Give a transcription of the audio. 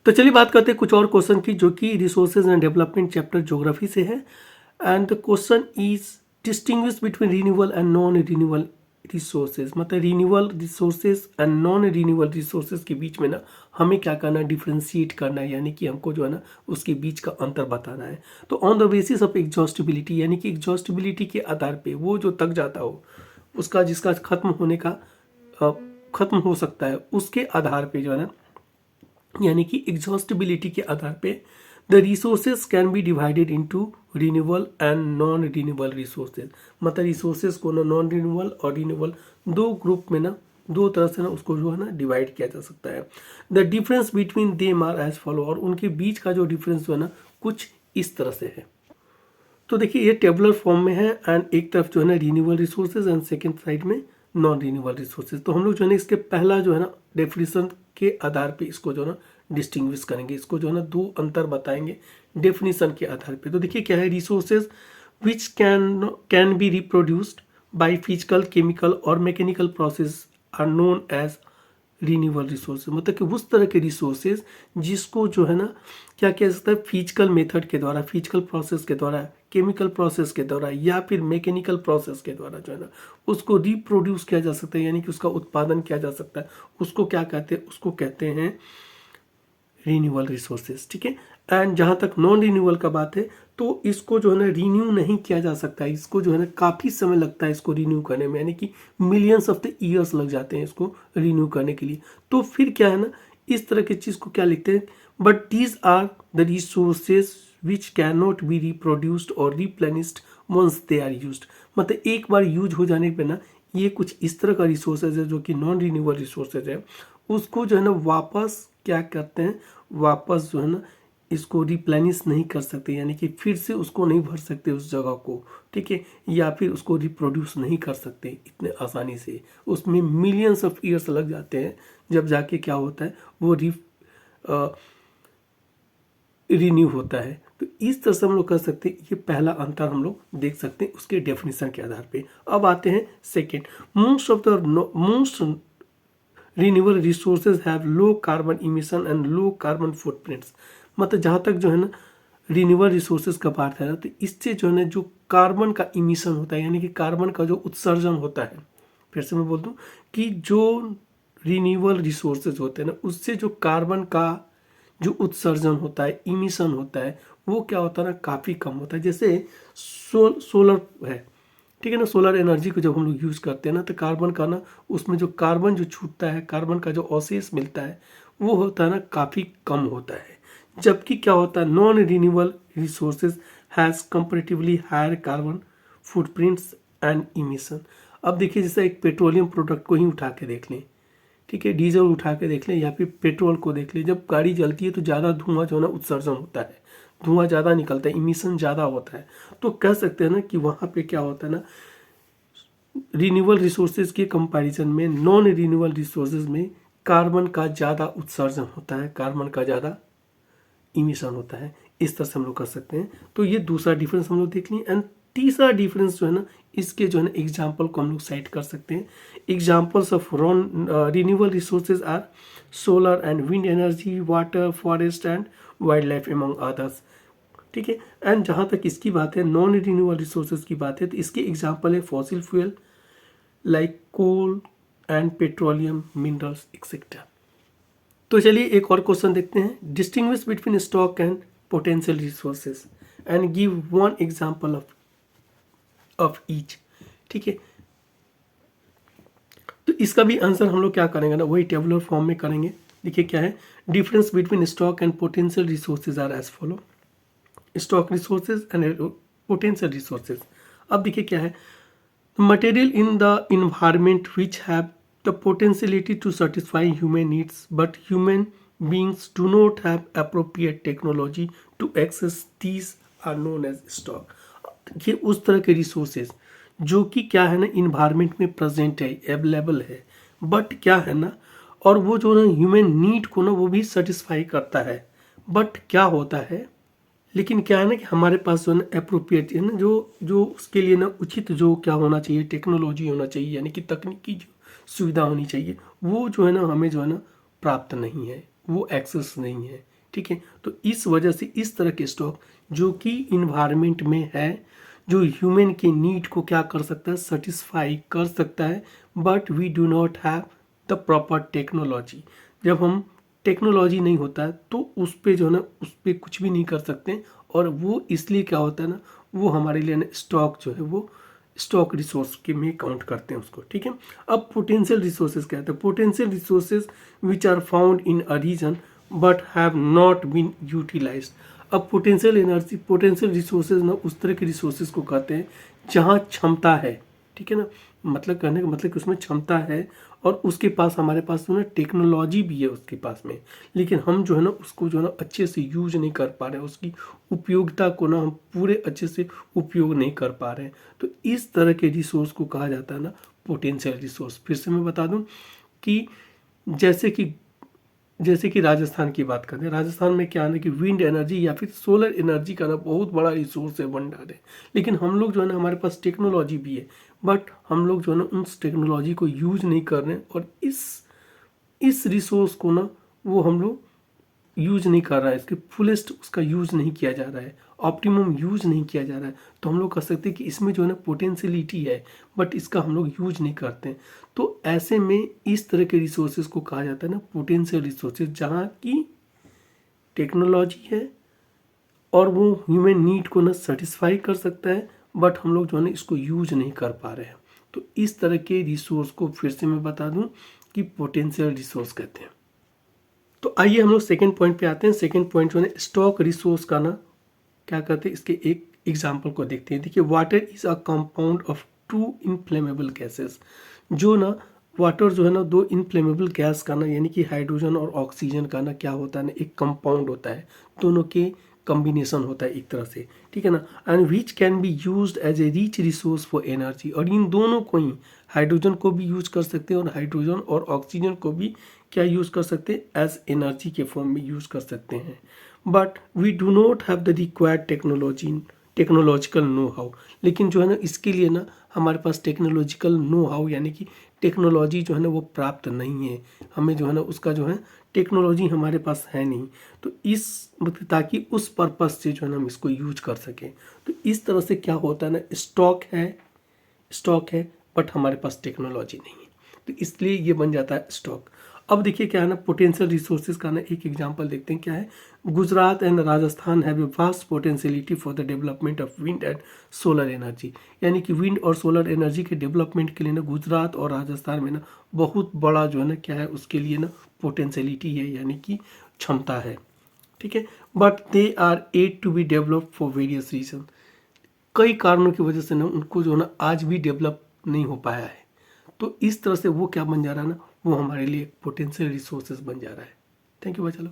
तो चलिए बात करते हैं कुछ और क्वेश्चन की जो कि resources and development chapter geography से है। And the question is distinguish between renewable and non renewable resources. मतलब renewable resources and non renewable resources के बीच में ना हमें क्या करना है, डिफ्रेंशिएट करना है, यानी कि हमको जो है ना उसके बीच का अंतर बताना है। तो on the basis of exhaustibility, यानी कि एग्जॉस्टिबिलिटी के आधार पे वो जो तक जाता हो उसका जिसका खत्म होने का खत्म हो सकता है उसके आधार पे जो है ना, यानी कि एग्जॉस्टिबिलिटी के आधार पे the resources can be divided into renewable and non renewable resources. मतलब रिसोर्सेज को ना नॉन रिन्यूएबल और रिन्यूएबल दो ग्रुप में ना दो तरह से ना उसको जो है ना डिवाइड किया जा सकता है। The difference between them are as follow, और उनके बीच का जो डिफरेंस जो है ना कुछ इस तरह से है। तो देखिए ये टेबुलर फॉर्म में है एंड एक तरफ जो है ना renewable resources and second side में नॉन रिन्यूएबल रिसोर्सेज। तो हम लोग जो है ना इसके पहला जो है ना डेफिनेशन के आधार पे इसको जो है ना डिस्टिंग्विश करेंगे, इसको जो है ना दो अंतर बताएंगे डेफिनेशन के आधार पे। तो देखिए क्या है, resources which can be reproduced by physical, chemical और mechanical process are known as renewable resources. मतलब कि उस तरह के रिसोर्सेज जिसको जो है ना क्या किया जा सकता है, फिजिकल मेथड के द्वारा, फिजिकल प्रोसेस के द्वारा, केमिकल प्रोसेस के द्वारा या फिर मैकेनिकल प्रोसेस के द्वारा जो है ना उसको रिप्रोड्यूस किया जा सकता है, यानी कि उसका उत्पादन किया जा सकता है। उसको क्या कहते हैं, उसको कहते हैं रिन्यूएबल रिसोर्सेज। ठीक है। एंड जहाँ तक नॉन रिन्यूएबल का बात है तो इसको जो है ना रिन्यू नहीं किया जा सकता है, इसको जो है ना काफ़ी समय लगता है इसको रिन्यू करने में, यानी कि मिलियंस ऑफ द ईयर्स लग जाते हैं इसको रिन्यू करने के लिए। तो फिर क्या है ना, इस तरह की चीज़ को क्या लिखते हैं, but these are the resources which can not be reproduced और replenished once they are used. मतलब एक बार यूज हो जाने पे ना ये कुछ इस तरह का रिसोर्सेज है जो कि नॉन रिन्यूएबल रिसोर्सेज है, उसको जो है ना वापस क्या करते हैं, वापस जो है ना इसको रिप्लेनिश नहीं कर सकते, यानी कि फिर से उसको नहीं भर सकते उस जगह को। ठीक है। या फिर उसको रिप्रोड्यूस नहीं कर सकते इतने आसानी से, उसमें मिलियंस ऑफ ईयर्स लग जाते हैं जब जाके क्या होता है वो रिन्यू होता है। तो इस तरह से हम लोग कर सकते हैं, ये पहला अंतर हम लोग देख सकते हैं उसके डेफिनेशन के आधार पे। अब आते हैं second, most renewable resources have low carbon emission and low carbon footprints. मतलब जहाँ तक जो है ना रिन्यूएबल रिसोर्सेज का बात है ना, तो इससे जो है ना जो कार्बन का इमिशन होता है, यानी कि कार्बन का जो उत्सर्जन होता है, फिर से मैं बोल दूँ कि जो रिन्यूएबल रिसोर्सेज होते हैं ना उससे जो कार्बन का जो उत्सर्जन होता है, इमिशन होता है, वो क्या होता है ना काफ़ी कम होता है। जैसे सोलर है, ठीक है ना, सोलर एनर्जी को जब हम लोग यूज़ करते हैं ना तो कार्बन का ना उसमें जो कार्बन जो छूटता है, कार्बन का जो अवशेष मिलता है वो होता है ना काफ़ी कम होता है। जबकि क्या होता है, non renewable resources has comparatively higher carbon footprints and emission. अब देखिए जैसे एक पेट्रोलियम प्रोडक्ट को ही उठा के देख लें, ठीक है, डीजल उठा के देख लें या फिर पेट्रोल को देख लें, जब गाड़ी जलती है तो ज़्यादा धुआं जो है ना उत्सर्जन होता है, धुआं ज़्यादा निकलता है, इमिशन ज़्यादा होता है। तो कह सकते हैं ना कि वहाँ पे क्या होता है ना, रिन्यूएबल रिसोर्सेज के कंपैरिजन में नॉन रिन्यूएबल रिसोर्सेज में कार्बन का ज़्यादा उत्सर्जन होता है, कार्बन का ज़्यादा इमिशन होता है। इस तरह से हम लोग कर सकते हैं। तो ये दूसरा डिफरेंस हम लोग देख लिए। एंड तीसरा डिफरेंस जो है ना इसके जो है ना एग्जाम्पल को हम लोग साइट कर सकते हैं। Examples of renewable resources are solar and wind energy, water, forest and wildlife among others. ठीक है। एंड जहाँ तक इसकी बात है, नॉन रिन्यूएबल रिसोर्सेज की बात है, तो इसके एग्जाम्पल है fossil fuel like coal and petroleum, minerals etcetera. तो चलिए एक और क्वेश्चन देखते हैं, distinguish between stock and potential resources and give one example of each. ठीक है। तो इसका भी आंसर हम लोग क्या करेंगे ना, वही टेबुलर फॉर्म में करेंगे। देखिए क्या है, difference between stock and potential resources are as follow, stock resources and potential resources. अब देखिए क्या है, material in the environment which have the potentiality to satisfy human needs but human beings do not have appropriate technology to access these are known as stock। ये उस तरह के resources जो कि क्या है ना इन्वायरमेंट में प्रेजेंट है, अवेलेबल है, बट क्या है ना, और वो जो ना ह्यूमन नीड को ना वो भी सेटिस्फाई करता है, बट क्या होता है, लेकिन क्या है ना कि हमारे पास जो है ना अप्रोप्रिएट है ना जो जो उसके लिए ना उचित जो क्या होना चाहिए, टेक्नोलॉजी होना चाहिए, यानी कि तकनीकी जो सुविधा होनी चाहिए, वो जो है ना हमें जो है ना प्राप्त नहीं है, वो एक्सेस नहीं है। ठीक है। तो इस वजह से इस तरह के स्टॉक जो कि इन्वायरमेंट में है, जो ह्यूमन के नीड को क्या कर सकता है, सेटिस्फाई कर सकता है, but we do not have the proper technology. जब हम टेक्नोलॉजी नहीं होता है तो उस पर जो है ना, उस पर कुछ भी नहीं कर सकते। और वो इसलिए क्या होता है ना, वो हमारे लिए ना स्टॉक जो है वो स्टॉक रिसोर्स के में काउंट करते हैं उसको, ठीक है। अब पोटेंशियल रिसोर्सेज क्या होता है, potential resources which are found in a region but have not been utilised. अब पोटेंशियल एनर्जी, पोटेंशियल रिसोर्सेज ना उस तरह के रिसोर्सेज को कहते हैं जहाँ क्षमता है, ठीक है ना, मतलब कहने का मतलब कि उसमें क्षमता है और उसके पास, हमारे पास जो है टेक्नोलॉजी भी है उसके पास में, लेकिन हम जो है ना उसको जो है ना अच्छे से यूज नहीं कर पा रहे हैं, उसकी उपयोगिता को ना हम पूरे अच्छे से उपयोग नहीं कर पा रहे हैं। तो इस तरह के रिसोर्स को कहा जाता है ना पोटेंशियल रिसोर्स। फिर से मैं बता दूं कि जैसे कि राजस्थान की बात करें, राजस्थान में क्या है ना कि विंड एनर्जी या फिर सोलर एनर्जी का ना बहुत बड़ा रिसोर्स है, भंडार है। लेकिन हम लोग जो है ना, हमारे पास टेक्नोलॉजी भी है, बट हम लोग जो है ना उस टेक्नोलॉजी को यूज नहीं कर रहे हैं, और इस रिसोर्स को ना वो हम लोग यूज नहीं कर रहा है, इसके फुलेस्ट उसका यूज नहीं किया जा रहा है, ऑप्टिमम यूज नहीं किया जा रहा है। तो हम लोग कह सकते हैं कि इसमें जो है ना पोटेंशियलिटी है, बट इसका हम लोग यूज नहीं करते हैं। तो ऐसे में इस तरह के रिसोर्सेज को कहा जाता है ना पोटेंशियल रिसोर्सेज, जहाँ की टेक्नोलॉजी है और वो ह्यूमन नीड को ना सेटिस्फाई कर सकता है, बट हम लोग जो है ना इसको यूज नहीं कर पा रहे हैं। तो इस तरह के रिसोर्स को फिर से मैं बता दूं कि पोटेंशियल रिसोर्स कहते हैं। तो आइए हम लोग सेकेंड पॉइंट पे आते हैं। सेकेंड पॉइंट जो है स्टॉक रिसोर्स का ना क्या कहते हैं, इसके एक एग्जाम्पल को देखते हैं। देखिए, water is a compound of two inflammable gases. जो ना वाटर जो है ना दो इनफ्लेमेबल गैस का ना, यानी कि हाइड्रोजन और ऑक्सीजन का ना क्या होता है ना, एक कंपाउंड होता है, दोनों के कॉम्बिनेशन होता है एक तरह से, ठीक है ना। And which can be used as a rich resource for energy. और इन दोनों को ही, हाइड्रोजन को भी यूज कर सकते हैं और हाइड्रोजन और ऑक्सीजन को भी क्या यूज कर सकते हैं, एज एनर्जी के फॉर्म में यूज कर सकते हैं। But we do not have the required technological know how. लेकिन जो है ना इसके लिए ना हमारे पास टेक्नोलॉजिकल नो हाउ, यानी कि टेक्नोलॉजी जो है ना वो प्राप्त नहीं है, हमें जो है ना उसका जो है टेक्नोलॉजी हमारे पास है नहीं। तो ताकि उस पर्पज से जो है ना हम इसको यूज कर सकें। तो इस तरह से क्या होता है ना, स्टॉक है बट हमारे पास टेक्नोलॉजी नहीं है, तो इसलिए ये बन जाता है स्टॉक। अब देखिए क्या है ना, पोटेंशियल रिसोर्सेज का ना एक एग्जांपल देखते हैं क्या है। Gujarat and Rajasthan have a vast potentiality for the development of wind and solar energy. यानी कि विंड और सोलर एनर्जी के डेवलपमेंट के लिए ना गुजरात और राजस्थान में ना बहुत बड़ा जो है ना क्या है, उसके लिए ना पोटेंशियलिटी है, यानी कि क्षमता है, ठीक है। But they are yet to be develop for various region. कई कारणों की वजह से ना उनको जो है ना आज भी डेवलप नहीं हो पाया है। तो इस तरह से वो क्या बन जा रहा है ना, वो हमारे लिए पोटेंशियल रिसोर्सेज बन जा रहा है। थैंक यू भाई, चलो।